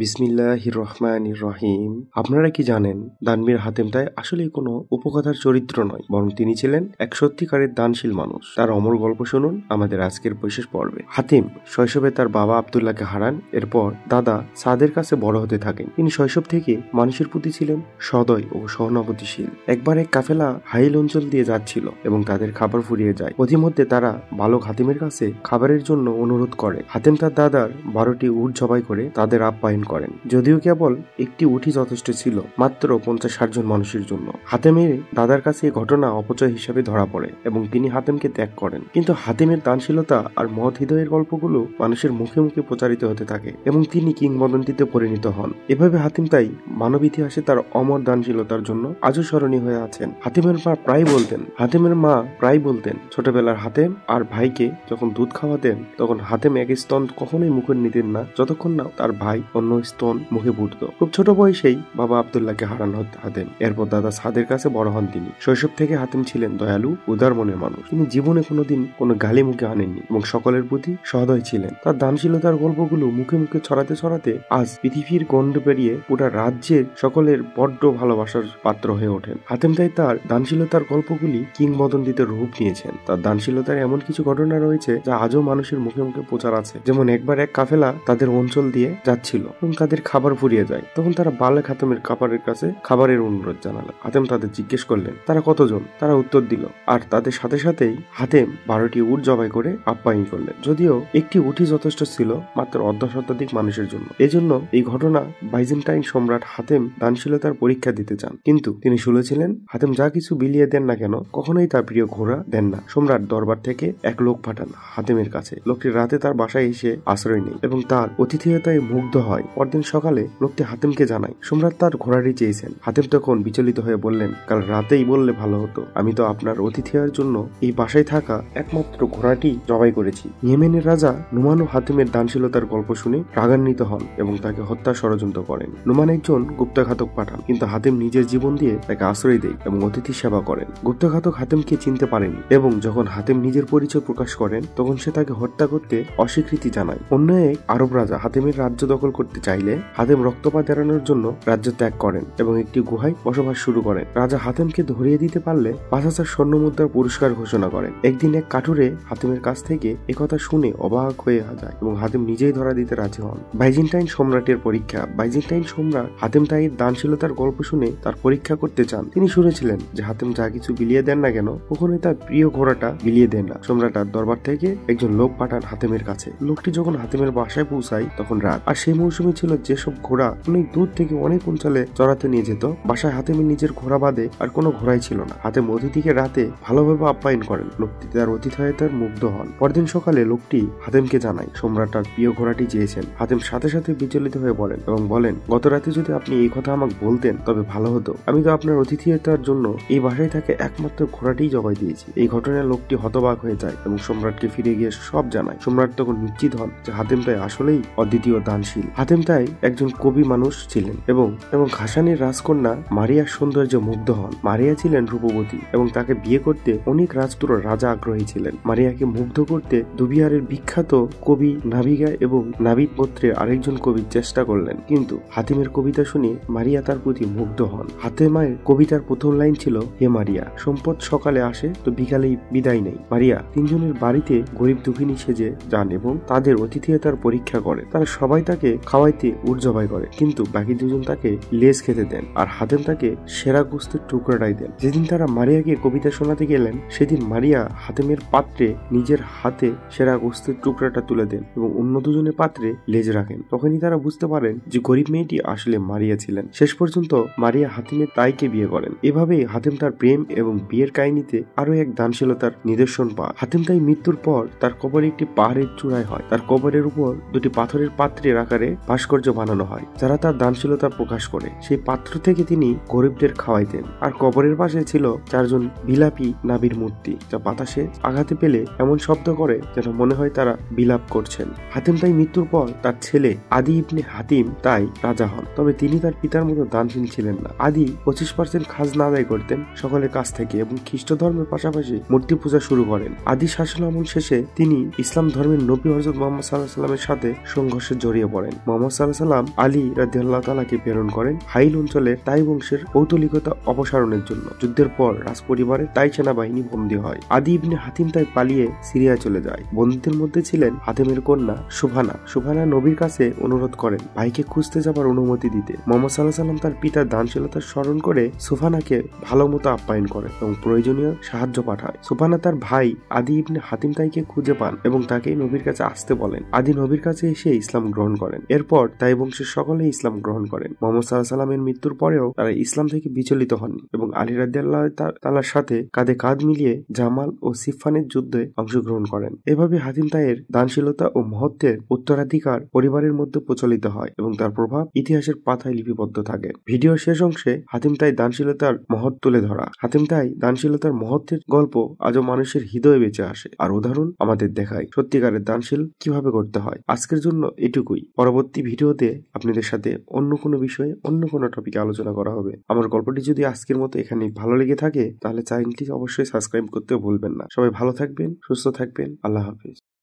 বিসমিল্লাহির রহমানির রহিম। আপনারা কি জানেন, দানবীর হাতেম তাই আসলে কোনো উপকথার চরিত্র নয়, বরং তিনি ছিলেন এক সত্যিকারের দানশীল মানুষ। তার অমর গল্প শুনুন আমাদের আজকের বিশেষ পর্বে। হাতিম শৈশবে তার বাবা আব্দুল্লাহকে হারান। এরপর দাদা সাদের কাছে বড় হতে থাকেন। তিনি শৈশব থেকে মানুষের প্রতি ছিলেন সদয় ও সহানুভূতিশীল। একবার এক কাফেলা হাইল অঞ্চল দিয়ে যাচ্ছিল এবং তাদের খাবার ফুরিয়ে যায়। পথিমধ্যে তারা বালক হাতিমের কাছে খাবারের জন্য অনুরোধ করে। হাতিম তার দাদার 12টি উট জবাই করে তাদের আপ্যায়ন করেন। যদিও কেবল একটি উটই যথেষ্ট ছিল মাত্র 50-60 জন মানুষের জন্য। হাতেমের দাদার কাছে এই ঘটনা অপচয় হিসেবে ধরা পড়ে এবং তিনি হাতেমকে ত্যাগ করেন। কিন্তু হাতেমের দানশীলতা আর মহৎ হৃদয়ের গল্পগুলো মানুষের মুখে মুখে প্রচারিত হতে থাকে এবং তিনি কিংবদন্তিতে পরিণত হন। এভাবে হাতিম তাই মানব ইতিহাসে তার অমর দানশীলতার জন্য আজও স্মরণীয় হয়ে আছেন। হাতিমের মা প্রায় বলতেন ছোটবেলার হাতেম আর ভাইকে যখন দুধ খাওয়াতেন তখন হাতেম এক স্তন কখনোই মুখে নিতেন না যতক্ষণ না তার ভাই অন্য স্তন মুখে ফুটত। খুব ছোট বয়সেই বাবা আব্দুল্লাহকে হারান হাতেম। এরপর দাদা সাদের কাছে বড় হন তিনি। শৈশব থেকে হাতেম ছিলেন দয়ালু, উদার মনের মানুষ। তিনি জীবনে কোনোদিন কোনো গালি মুখে আনেননি এবং সকলের প্রতি সদয় ছিলেন। তার দানশীলতার গল্পগুলো মুখে মুখে ছড়াতে ছড়াতে আজ পৃথিবীর গণ্ড পেরিয়ে পুরা রাজ্যের সকলের বড্ড ভালোবাসার পাত্র হয়ে ওঠেন। হাতেম তাই তার দানশীলতার গল্পগুলি কিংবদন্তিতে রূপ নিয়েছেন। তার দানশীলতার এমন কিছু ঘটনা রয়েছে যা আজও মানুষের মুখে মুখে প্রচার আছে। যেমন একবার এক কাফেলা তাদের অঞ্চল দিয়ে যাচ্ছিল এবং তাদের খাবার ফুরিয়ে যায়। তখন তারা বালক হাতেমের কাছে খাবারের অনুরোধ জানালো। হাতেম তাদের জিজ্ঞেস করলেন তারা কতজন। তারা উত্তর দিল আর তাদের সাথে সাথেই হাতেম 12টি উট জবাই করে আপ্যায়ন করলেন। যদিও একটি উটই যথেষ্ট ছিল মাত্র অর্ধশতাধিক মানুষের জন্য। এজন্য এই ঘটনা বাইজেন্টাইন সম্রাট হাতেম দানশীলতার পরীক্ষা দিতে চান। কিন্তু তিনি শুনেছিলেন হাতেম যা কিছু বিলিয়ে দেন না কেন কখনোই তার প্রিয় ঘোড়া দেন না। সম্রাট দরবার থেকে এক লোক পাঠান হাতেমের কাছে। লোকটি রাতে তার বাসায় এসে আশ্রয় নেয় এবং তার অতিথিয়তায় মুগ্ধ হয়। পরদিন সকালে লোকটি হাতেমকে জানায় সম্রাট তার ঘোড়াটি চেয়েছেন। হাতেম তখন বিচলিত হয়ে বললেন কাল রাতেই বললে ভালো হতো, আমি তো আপনার অতিথিয়ার জন্য এই বাসায় থাকা একমাত্র ঘোড়াটি জবাই করেছি। ইয়েমেনের রাজা নুমানও হাতেমের দানশীলতার গল্প শুনে রাগান্বিত হন এবং তাকে হত্যার ষড়যন্ত্র করেন। নুমান একজন গুপ্তঘাতক পাঠান, কিন্তু হাতেম নিজের জীবন দিয়ে তাকে আশ্রয় দেয় এবং অতিথি সেবা করেন। গুপ্তঘাতক হাতেমকে চিনতে পারেনি এবং যখন হাতেম নিজের পরিচয় প্রকাশ করেন তখন সে তাকে হত্যা করতে অস্বীকৃতি জানায়। অন্য এক আরব রাজা হাতেমের রাজ্য দখল করতে চাইলে হাতেম রক্তপাত এড়ানোর জন্য রাজ্য ত্যাগ করেন এবং একটি গুহায় বসবাস শুরু করেন। রাজা হাতেমকে ধরিয়ে দিতে পারলে 5000 স্বর্ণ মুদ্রার পুরস্কার ঘোষণা করেন। একদিন এক কাঠুরে হাতেমের কাছ থেকে একথা শুনে অবাক হয়ে যায় এবং হাতেম নিজেই ধরা দিতে রাজি হন। বাইজেন্টাইন সম্রাটের পরীক্ষা। বাইজেন্টাইন সম্রাট হাতেম তাই দানশীলতার গল্প শুনে তার পরীক্ষা করতে চান। তিনি শুনেছিলেন যে হাতেম যা কিছু বিলিয়ে দেন না কেন কখনোই তার প্রিয় ঘোড়াটা বিলিয়ে দেন না। সম্রাট আর দরবার থেকে একজন লোক পাঠান হাতেমের কাছে। লোকটি যখন হাতেমের বাসায় পৌঁছায় তখন রাত। আর সেই মৌসুমে ছিল যেসব ঘোড়া অনেক দূর থেকে অনেক অঞ্চলে চড়াতে নিয়ে যেত। বাসায় হাতেমের নিজের ঘোড়া বাদে আর কোনো ঘোড়াই ছিল না। হাতেম অতিথিকে রাতে ভালোভাবে আপ্যায়ন করেন। লোকটি তার অতিথিয়তার মুগ্ধ হন। পরদিন সকালে লোকটি হাতেমকে জানায় সম্রাট তার প্রিয় ঘোড়াটি চেয়েছেন। হাতেম সাথে সাথে বিচলিত হয়ে পড়েন এবং বলেন গত রাতে যদি আপনি এই কথা আমাকে বলতেন তবে ভালো হতো। আমি তো আপনার অতিথিয়তার জন্য এই বাসায় থাকে একমাত্র ঘোড়াটিই জবাই দিয়েছি। এই ঘটনায় লোকটি হতবাক হয়ে যায় এবং সম্রাটকে ফিরে গিয়ে সব জানায়। সম্রাট তখন নিশ্চিত হন যে হাতেম তাই আসলেই অদ্বিতীয় দানশীল। হাতেম তাই একজন কবি মানুষ ছিলেন এবং ঘাসানের রাজকন্যা মারিয়ার সৌন্দর্যে মুগ্ধ হন। মারিয়া ছিলেন রূপবতী এবং তাকে বিয়ে করতে অনেক রাজপুত্র রাজা আগ্রহী ছিলেন। মারিয়াকে মুগ্ধ করতে দুবিহারের বিখ্যাত কবি নাবিগা এবং নাবিদ গোত্রের আরেকজন কবি চেষ্টা করলেন, কিন্তু হাতিমের কবিতা শুনে মারিয়া তার প্রতি মুগ্ধ হন। হাতেমের কবিতার প্রথম লাইন ছিল হে মারিয়া, সম্পদ সকালে আসে তো বিকালেই বিদায় নেই। মারিয়া তিনজনের বাড়িতে গরিব দুঃখিনী সেজে যান এবং তাদের অতিথিয়তার পরীক্ষা করে। তারা সবাই তাকে খাওয়াইতে উট জবাই করে, কিন্তু বাকি দুজন তাকে লেজ খেতে দেন আর হাতেম তাকে সেরা গোস্তের টুকরাটাই দেন। যেদিন তারা মারিয়াকে কবিতা শোনাতে গেলেন সেদিন মারিয়া হাতেমের পাত্রে নিজের হাতে সেরা গোস্তের টুকরাটা তুলে দেন এবং অন্য দুজনের পাত্রে লেজ রাখেন। তখনই তারা বুঝতে পারেন যে গরিব মেয়েটি আসলে মারিয়া ছিলেন। শেষ পর্যন্ত মারিয়া হাতিমের তাইকে বিয়ে করেন। এভাবেই হাতেম তার প্রেম এবং বিয়ের কাহিনীতে আরো এক দানশীলতার নিদর্শন পায়। হাতেম তাই মৃত্যুর পর তার কবর একটি পাহাড়ের চূড়ায় হয়। তার কবরের উপর দুটি পাথরের পাত্রের আকারে ভাস্কর্য বানানো হয় যারা তার দানশীলতা প্রকাশ করে। সেই পাত্র থেকে তিনি গরিবদের খাওয়াইতেন। আর কবরের পাশে ছিল 4 জন বিলাপী নাবির মূর্তি যা বাতাসে আঘাতে পেলে এমন শব্দ করে যেন মনে হয় তারা বিলাপ করছেন। হাতেম তাই মৃত্যুর পর তার ছেলে আদি ইবনে হাতিম তাই রাজা হন। তবে তিনি তার পিতার মতো দানশীল ছিলেন না। আদি 25% খাজনা আদায় করতেন সকলের কাছ থেকে এবং খ্রিস্ট ধর্মের পাশাপাশি মূর্তি পূজা শুরু করেন। আদি শাসন আমল শেষে তিনি ইসলাম ধর্মের নবী হযরত মুহাম্মদ সাল্লাল্লাহু আলাইহি ওয়াসাল্লামের সাথে সংঘর্ষে জড়িয়ে পড়েন। মুহাম্মদ মোহাম্মদ সাল্লাল্লাহু আলাইহি ওয়াসাল্লাম আলী রাদিয়াল্লাহু তাআলাকে প্রেরণ করেন হাইল অঞ্চলের তাই বংশের পৌতলিকতা অপসারণের জন্য। যুদ্ধের পর রাজপরিবারের তাই সেনাবাহিনী বন্দী হয়। আদি ইবনে হাতিম তাই পালিয়ে সিরিয়া চলে যায়। বন্দীদের মধ্যে ছিলেন হাতেমের কন্যা সুবহানা। সুবহানা নবীর কাছে অনুরোধ করেন ভাইকে খুঁজতে যাবার অনুমতি দিতে। মোহাম্মদ সাল্লাল্লাহু আলাইহি ওয়াসাল্লাম তার পিতার দানশীলতা স্মরণ করে সুবহানাকে ভালো মতো আপ্যায়ন করেন এবং প্রয়োজনীয় সাহায্য পাঠায়। সুবহানা তার ভাই আদি ইবনে হাতিম তাইকে খুঁজে পান এবং তাকে নবীর কাছে আসতে বলেন। আদি নবীর কাছে এসে ইসলাম গ্রহণ করেন। এরপর তাই বংশের সকলেই ইসলাম গ্রহণ করেন। মোহাম্মদ সাল্লাল্লাহু আলাইহি ওয়াসাল্লামের মৃত্যুর পরেও তারা ইসলাম থেকে বিচলিত হননি এবং আলী রাদিয়াল্লাহু তাআলার সাথে কাঁধে কাঁধ মিলিয়ে জামাল ও সিফফানের যুদ্ধে অংশগ্রহণ করেন। এভাবে হাতিম তাইয়ের দানশীলতা ও মহত্বের উত্তরাধিকার পরিবারের মধ্যে প্রচলিত হয় এবং তার প্রভাব ইতিহাসের পাতায় লিপিবদ্ধ থাকে। ভিডিও শেষ অংশে হাতিম তাই দানশীলতার মহৎ তুলে ধরা। হাতিম তাই দানশীলতার মহত্বের গল্প আজও মানুষের হৃদয়ে বেঁচে আসে আর উদাহরণ আমাদের দেখায় সত্যিকারের দানশীল কিভাবে করতে হয়। আজকের জন্য এটুকুই। পরবর্তী ভিডিওতে আপনাদের সাথে অন্য কোনো বিষয়ে অন্য কোনো টপিকে আলোচনা করা হবে। আমার গল্পটি যদি আজকের মতো এখানে ভালো লেগে থাকে তাহলে চ্যানেলটি অবশ্যই সাবস্ক্রাইব করতে ভুলবেন না। সবাই ভালো থাকবেন, সুস্থ থাকবেন। আল্লাহ হাফেজ।